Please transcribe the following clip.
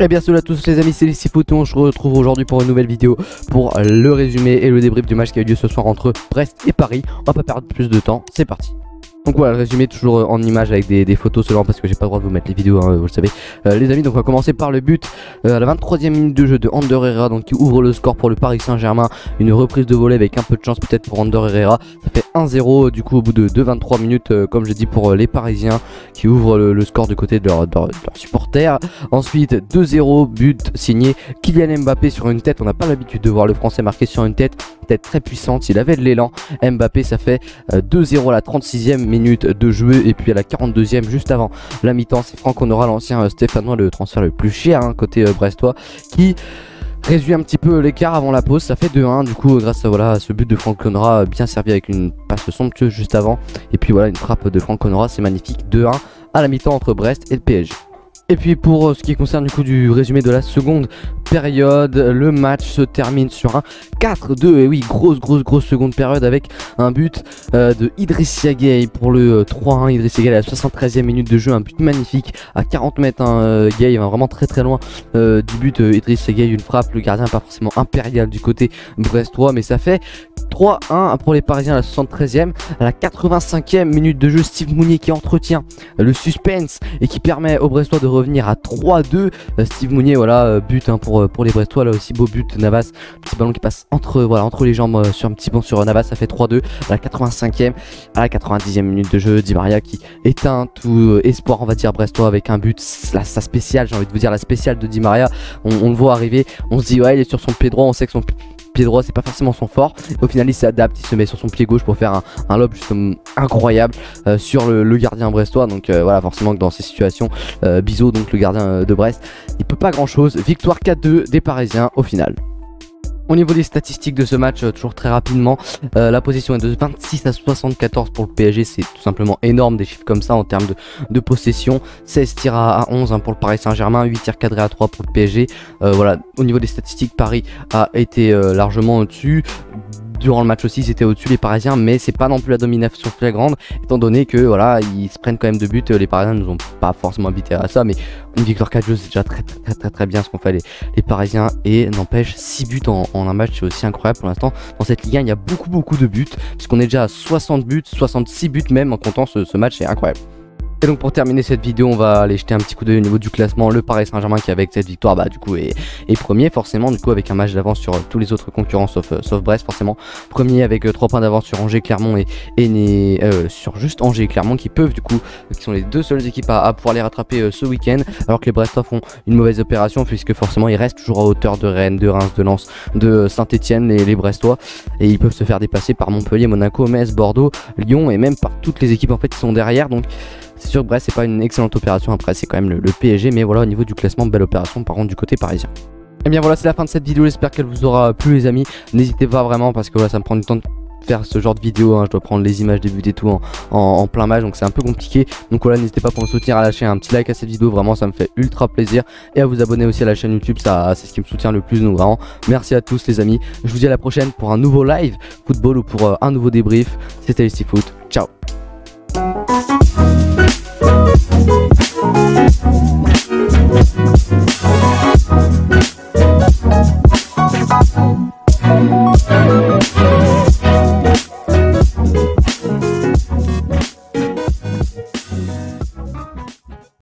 Et bien salut à tous les amis, c'est ListyFoot, on se retrouve aujourd'hui pour une nouvelle vidéo pour le résumé et le débrief du match qui a eu lieu ce soir entre Brest et Paris. On va pas perdre plus de temps, c'est parti. Donc voilà, le résumé toujours en image avec des photos seulement parce que j'ai pas le droit de vous mettre les vidéos, hein, vous le savez les amis. Donc on va commencer par le but à la 23e minute de jeu de Ander Herrera, donc qui ouvre le score pour le Paris Saint-Germain. Une reprise de volée avec un peu de chance peut-être pour Ander Herrera. Ça fait 1-0 du coup au bout de 23 minutes comme je dis pour les Parisiens qui ouvrent le score du côté de leurs supporters. Ensuite 2-0, but signé Kylian Mbappé sur une tête. On n'a pas l'habitude de voir le français marquer sur une tête très puissante, il avait de l'élan. Mbappé, ça fait 2-0 à la 36e minute de jeu. Et puis à la 42e, juste avant la mi-temps, c'est Franck Honora, l'ancien Stéphanois, le transfert le plus cher côté brestois, qui réduit un petit peu l'écart avant la pause. Ça fait 2-1 du coup grâce à ce but de Franck Honora bien servi avec une passe somptueuse juste avant. Et puis voilà, une frappe de Franck Honora, c'est magnifique. 2-1 à la mi-temps entre Brest et le PSG. Et puis pour ce qui concerne du coup du résumé de la seconde période, le match se termine sur un 4-2. Et oui, grosse seconde période avec un but de Idrissa Gueye pour le 3-1. Idrissa Gueye à la 73e minute de jeu, un but magnifique à 40 mètres. Gueye va vraiment très loin du but. Idrissa Gueye, une frappe, le gardien pas forcément impérial du côté brestois, mais ça fait 3-1 pour les Parisiens à la 73e. À la 85e minute de jeu, Steve Mounier qui entretient le suspense et qui permet aux Brestois de revenir à 3-2. Steve Mounier, voilà, but pour les Brestois, là aussi beau but de Navas, petit ballon qui passe entre les jambes sur un petit banc sur Navas, ça fait 3-2 à la 85e. À la 90e minute de jeu, Di Maria qui éteint tout espoir, on va dire, brestois avec un but, sa spéciale, j'ai envie de vous dire, la spéciale de Di Maria. On le voit arriver, on se dit ouais, il est sur son pied droit, on sait que son pied droit c'est pas forcément son fort. Au final il s'adapte, il se met sur son pied gauche pour faire un lob juste incroyable sur le gardien brestois. Donc voilà, forcément que dans ces situations Bizot, donc le gardien de Brest, il peut pas grand chose. Victoire 4-2 des Parisiens au final. Au niveau des statistiques de ce match, toujours très rapidement, la position est de 26 à 74 pour le PSG, c'est tout simplement énorme des chiffres comme ça en termes de possession. 16 tirs à 11 pour le Paris Saint-Germain, 8 tirs cadrés à 3 pour le PSG. Voilà, au niveau des statistiques, Paris a été largement au-dessus. Durant le match aussi, ils étaient au-dessus les Parisiens, mais c'est pas non plus la domination flagrante, étant donné que voilà, ils se prennent quand même de buts. Les Parisiens ne nous ont pas forcément habitués à ça, mais une victoire 4-2 c'est déjà très bien ce qu'ont fait les Parisiens. Et n'empêche, 6 buts en un match, c'est aussi incroyable pour l'instant. Dans cette Ligue 1, il y a beaucoup de buts, puisqu'on est déjà à 60 buts, 66 buts même en comptant ce match, c'est incroyable. Et donc pour terminer cette vidéo, on va aller jeter un petit coup d'œil au niveau du classement. Le Paris Saint-Germain qui avec cette victoire du coup est premier forcément, du coup avec un match d'avance sur tous les autres concurrents sauf Brest forcément. Premier avec 3 points d'avance sur Angers, Clermont et sur juste Angers et Clermont qui peuvent du coup, qui sont les deux seules équipes à pouvoir les rattraper ce week-end. Alors que les Brestois font une mauvaise opération puisque forcément ils restent toujours à hauteur de Rennes, de Reims, de Lens, de Saint-Etienne, les Brestois. Et ils peuvent se faire dépasser par Montpellier, Monaco, Metz, Bordeaux, Lyon et même par toutes les équipes en fait qui sont derrière. Donc c'est sûr que Brest c'est pas une excellente opération, après c'est quand même le PSG, mais voilà, au niveau du classement, belle opération par contre du côté parisien. Et bien voilà, c'est la fin de cette vidéo, j'espère qu'elle vous aura plu les amis. N'hésitez pas vraiment parce que voilà, ça me prend du temps de faire ce genre de vidéo, je dois prendre les images des buts et tout en plein match, donc c'est un peu compliqué. Donc voilà, n'hésitez pas pour me soutenir à lâcher un petit like à cette vidéo, vraiment ça me fait ultra plaisir. Et à vous abonner aussi à la chaîne YouTube, ça c'est ce qui me soutient le plus, donc vraiment merci à tous les amis. Je vous dis à la prochaine pour un nouveau live football ou pour un nouveau débrief. C'était ListyFoot, ciao.